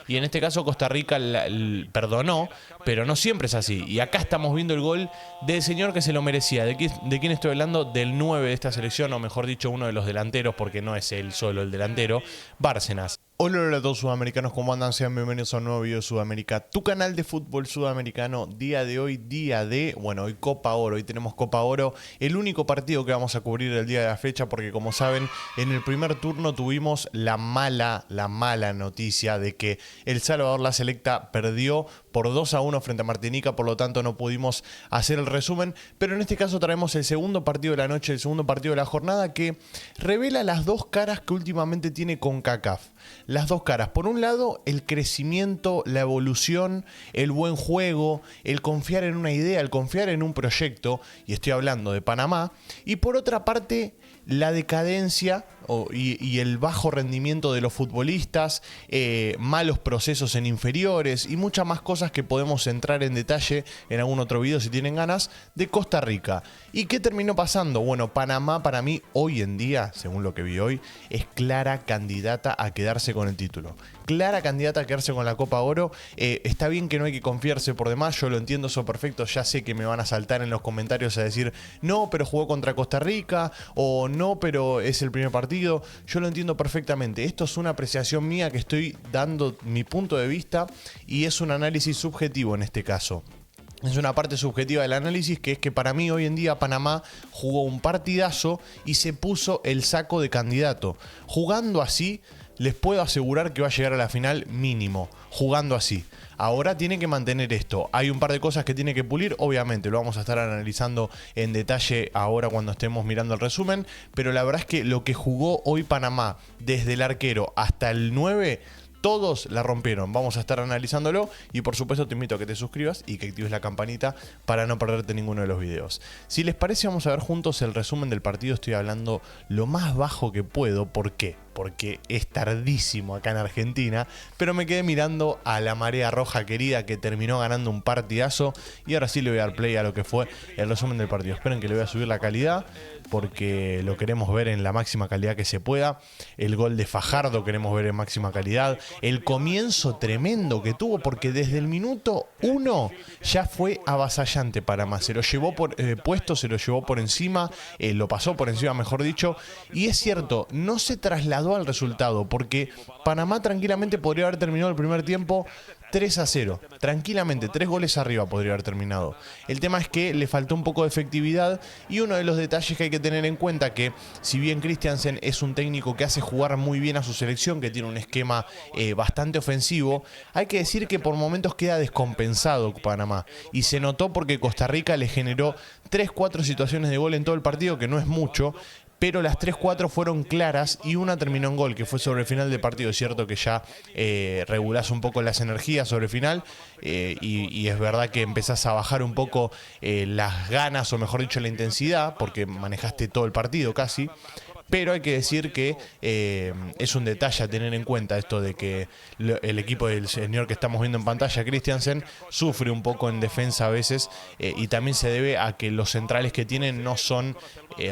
Y en este caso Costa Rica perdonó, pero no siempre es así. Y acá estamos viendo el gol del señor que se lo merecía. ¿De quién estoy hablando? Del 9 de esta selección, o mejor dicho, uno de los delanteros, porque no es él solo el delantero, Bárcenas. Hola, hola a todos sudamericanos, ¿cómo andan? Sean bienvenidos a un nuevo video de Sudamérica, tu canal de fútbol sudamericano. Día de hoy, hoy Copa Oro, hoy tenemos Copa Oro, el único partido que vamos a cubrir el día de la fecha, porque como saben, en el primer turno tuvimos la mala noticia de que El Salvador, la selecta, perdió por 2-1 frente a Martinica, por lo tanto no pudimos hacer el resumen, pero en este caso traemos el segundo partido de la noche, el segundo partido de la jornada, que revela las dos caras que últimamente tiene CONCACAF. Las dos caras. Por un lado, el crecimiento, la evolución, el buen juego, el confiar en una idea, el confiar en un proyecto, y estoy hablando de Panamá. Y por otra parte, la decadencia y el bajo rendimiento de los futbolistas, malos procesos en inferiores y muchas más cosas que podemos entrar en detalle en algún otro video si tienen ganas, de Costa Rica. ¿Y qué terminó pasando? Bueno, Panamá para mí hoy en día, según lo que vi hoy, es clara candidata a quedarse con el título. Clara candidata a quedarse con la Copa Oro. Está bien que no hay que confiarse por demás, yo lo entiendo eso perfecto, ya sé que me van a saltar en los comentarios a decir no, pero jugó contra Costa Rica, o no, pero es el primer partido. Yo lo entiendo perfectamente. Esto es una apreciación mía que estoy dando mi punto de vista y es un análisis subjetivo en este caso. Es una parte subjetiva del análisis, que es que para mí hoy en día Panamá jugó un partidazo y se puso el saco de candidato. Jugando así, les puedo asegurar que va a llegar a la final mínimo, jugando así. Ahora tiene que mantener esto. Hay un par de cosas que tiene que pulir, obviamente lo vamos a estar analizando en detalle ahora cuando estemos mirando el resumen, pero la verdad es que lo que jugó hoy Panamá, desde el arquero hasta el 9, todos la rompieron. Vamos a estar analizándolo y por supuesto te invito a que te suscribas y que actives la campanita para no perderte ninguno de los videos. Si les parece, vamos a ver juntos el resumen del partido. Estoy hablando lo más bajo que puedo. ¿Por qué? Porque es tardísimo acá en Argentina, pero me quedé mirando a la marea roja querida, que terminó ganando un partidazo, y ahora sí le voy a dar play a lo que fue el resumen del partido. Esperen que le voy a subir la calidad porque lo queremos ver en la máxima calidad que se pueda. El gol de Fajardo queremos ver en máxima calidad. El comienzo tremendo que tuvo, porque desde el minuto 1 ya fue avasallante Panamá. Se lo llevó por puesto, se lo llevó por encima, lo pasó por encima, mejor dicho. Y es cierto, no se trasladó al resultado, porque Panamá tranquilamente podría haber terminado el primer tiempo 3-0, tranquilamente, 3 goles arriba podría haber terminado. El tema es que le faltó un poco de efectividad, y uno de los detalles que hay que tener en cuenta, que si bien Christiansen es un técnico que hace jugar muy bien a su selección, que tiene un esquema bastante ofensivo, hay que decir que por momentos queda descompensado Panamá, y se notó porque Costa Rica le generó 3-4 situaciones de gol en todo el partido, que no es mucho, pero las 3-4 fueron claras y una terminó en gol, que fue sobre el final del partido. Es cierto que ya regulás un poco las energías sobre el final, y es verdad que empezás a bajar un poco las ganas, o mejor dicho la intensidad, porque manejaste todo el partido casi. Pero hay que decir que es un detalle a tener en cuenta esto de que el equipo del señor que estamos viendo en pantalla, Christiansen, sufre un poco en defensa a veces, y también se debe a que los centrales que tienen no son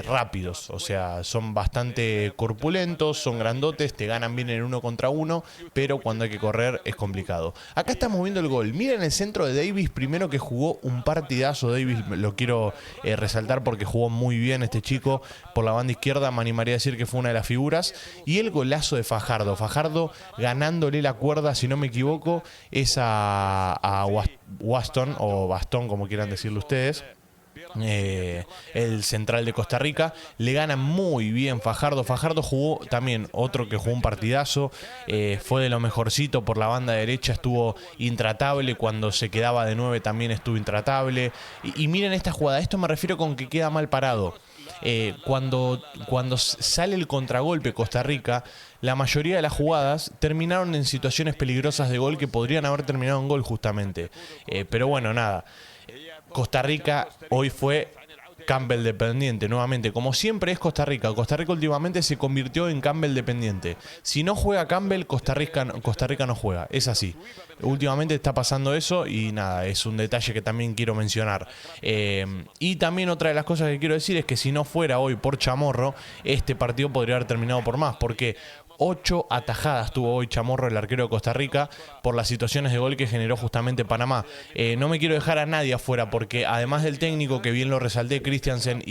rápidos, o sea, son bastante corpulentos, son grandotes, te ganan bien en 1 contra 1, pero cuando hay que correr es complicado. Acá estamos viendo el gol. Miren el centro de Davis, primero, que jugó un partidazo. Davis lo quiero resaltar porque jugó muy bien este chico por la banda izquierda. Me animaría a decir que fue una de las figuras. Y el golazo de Fajardo. Fajardo ganándole la cuerda, si no me equivoco, es a Waston, o Bastón, como quieran decirlo ustedes. El central de Costa Rica, le gana muy bien Fajardo. Fajardo jugó también, otro que jugó un partidazo, fue de lo mejorcito por la banda derecha, estuvo intratable. Cuando se quedaba de 9 también estuvo intratable. Y miren esta jugada, esto me refiero con que queda mal parado. Cuando sale el contragolpe Costa Rica, la mayoría de las jugadas terminaron en situaciones peligrosas de gol, que podrían haber terminado en gol justamente. Pero bueno, nada. Costa Rica hoy fue Campbell dependiente, nuevamente, como siempre es Costa Rica. Costa Rica últimamente se convirtió en Campbell dependiente. Si no juega Campbell, Costa Rica no juega. Es así. Últimamente está pasando eso y nada, es un detalle que también quiero mencionar. Y también otra de las cosas que quiero decir es que si no fuera hoy por Chamorro, este partido podría haber terminado por más. ¿Por qué? 8 atajadas tuvo hoy Chamorro, el arquero de Costa Rica, por las situaciones de gol que generó justamente Panamá. No me quiero dejar a nadie afuera porque además del técnico, que bien lo resalté, Christiansen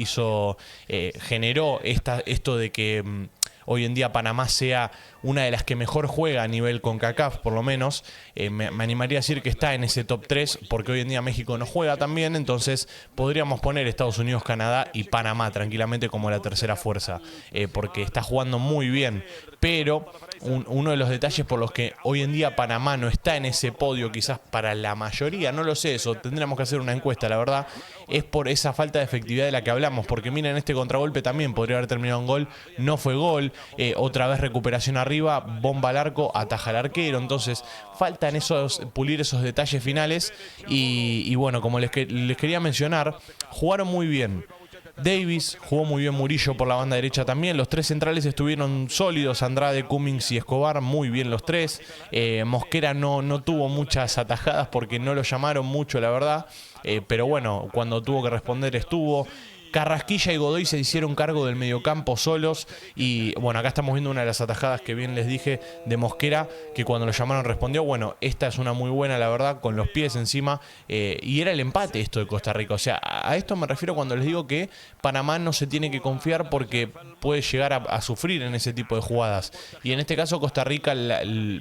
generó esto de que hoy en día Panamá sea una de las que mejor juega a nivel CONCACAF, por lo menos. Me animaría a decir que está en ese top 3, porque hoy en día México no juega tan bien, entonces podríamos poner Estados Unidos, Canadá y Panamá tranquilamente como la tercera fuerza, porque está jugando muy bien. Pero uno de los detalles por los que hoy en día Panamá no está en ese podio, quizás para la mayoría, no lo sé, eso tendríamos que hacer una encuesta, la verdad, es por esa falta de efectividad de la que hablamos, porque miren, este contragolpe también podría haber terminado en gol, no fue gol, otra vez recuperación arriba, bomba al arco, ataja al arquero, entonces faltan pulir esos detalles finales y bueno, como les quería mencionar, jugaron muy bien Davis, jugó muy bien Murillo por la banda derecha también. Los tres centrales estuvieron sólidos, Andrade, Cummings y Escobar, muy bien los tres. Mosquera no tuvo muchas atajadas porque no lo llamaron mucho, la verdad. Pero bueno, cuando tuvo que responder estuvo. Carrasquilla y Godoy se hicieron cargo del mediocampo solos y bueno, acá estamos viendo una de las atajadas que bien les dije de Mosquera, que cuando lo llamaron respondió. Bueno, esta es una muy buena, la verdad, con los pies encima, y era el empate esto de Costa Rica. O sea, a esto me refiero cuando les digo que Panamá no se tiene que confiar porque puede llegar a sufrir en ese tipo de jugadas, y en este caso Costa Rica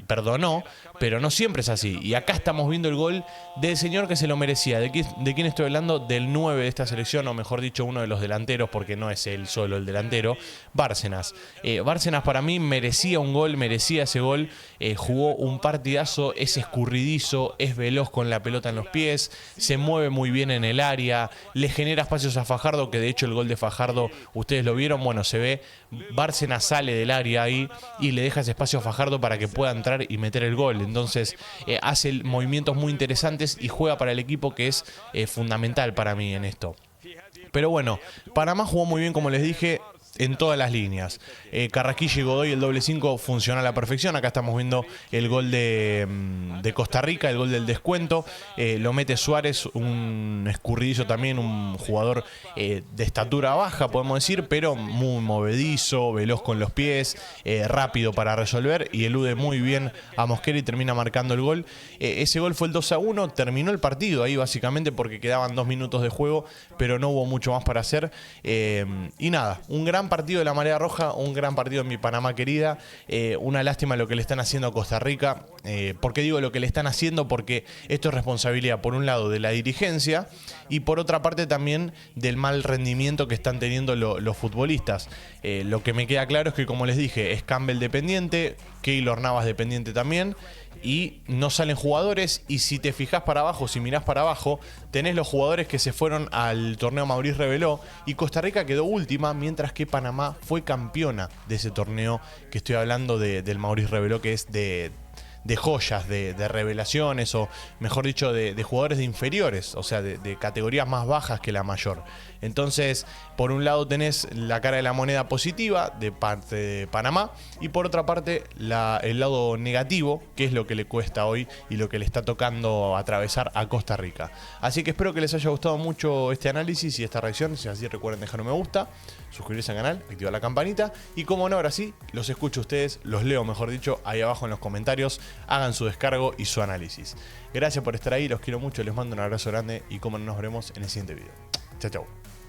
perdonó, pero no siempre es así, y acá estamos viendo el gol del señor que se lo merecía. ¿De quién estoy hablando? Del 9 de esta selección, o mejor dicho, uno de los delanteros, porque no es él solo el delantero, Bárcenas. Bárcenas para mí merecía un gol, merecía ese gol. Jugó un partidazo, es escurridizo, es veloz con la pelota en los pies, se mueve muy bien en el área, le genera espacios a Fajardo, que de hecho el gol de Fajardo, ustedes lo vieron, bueno, se ve, Bárcenas sale del área ahí y le deja ese espacio a Fajardo para que pueda entrar y meter el gol. Entonces hace movimientos muy interesantes y juega para el equipo, que es fundamental para mí en esto. Pero bueno, Panamá jugó muy bien, como les dije, en todas las líneas. Carrasquilla y Godoy, el doble 5 funciona a la perfección. Acá estamos viendo el gol de Costa Rica, el gol del descuento. Lo mete Suárez, un escurridizo también, un jugador de estatura baja, podemos decir, pero muy movedizo, veloz con los pies, rápido para resolver, y elude muy bien a Mosquera y termina marcando el gol. Ese gol fue el 2-1, terminó el partido ahí básicamente porque quedaban 2 minutos de juego, pero no hubo mucho más para hacer. Y nada, un gran partido de la Marea Roja, un gran partido en mi Panamá querida. Una lástima lo que le están haciendo a Costa Rica. ¿Por qué digo lo que le están haciendo? Porque esto es responsabilidad, por un lado, de la dirigencia y por otra parte también del mal rendimiento que están teniendo los futbolistas. Lo que me queda claro es que, como les dije, es Campbell dependiente, Keylor Navas dependiente también, y no salen jugadores. Y si te fijas para abajo, si mirás para abajo, tenés los jugadores que se fueron al torneo Maurice Reveló, y Costa Rica quedó última, mientras que Panamá fue campeona de ese torneo que estoy hablando del Maurice Reveló, que es de joyas, de revelaciones, o mejor dicho, de jugadores de inferiores, o sea, de categorías más bajas que la mayor. Entonces, por un lado tenés la cara de la moneda positiva de parte de Panamá, y por otra parte el lado negativo, que es lo que le cuesta hoy y lo que le está tocando atravesar a Costa Rica. Así que espero que les haya gustado mucho este análisis y esta reacción. Si es así, recuerden dejar un me gusta, suscribirse al canal, activar la campanita, y como no, ahora sí, los escucho a ustedes, los leo mejor dicho, ahí abajo en los comentarios. Hagan su descargo y su análisis. Gracias por estar ahí, los quiero mucho, les mando un abrazo grande y como no, nos veremos en el siguiente video. Chao, chao.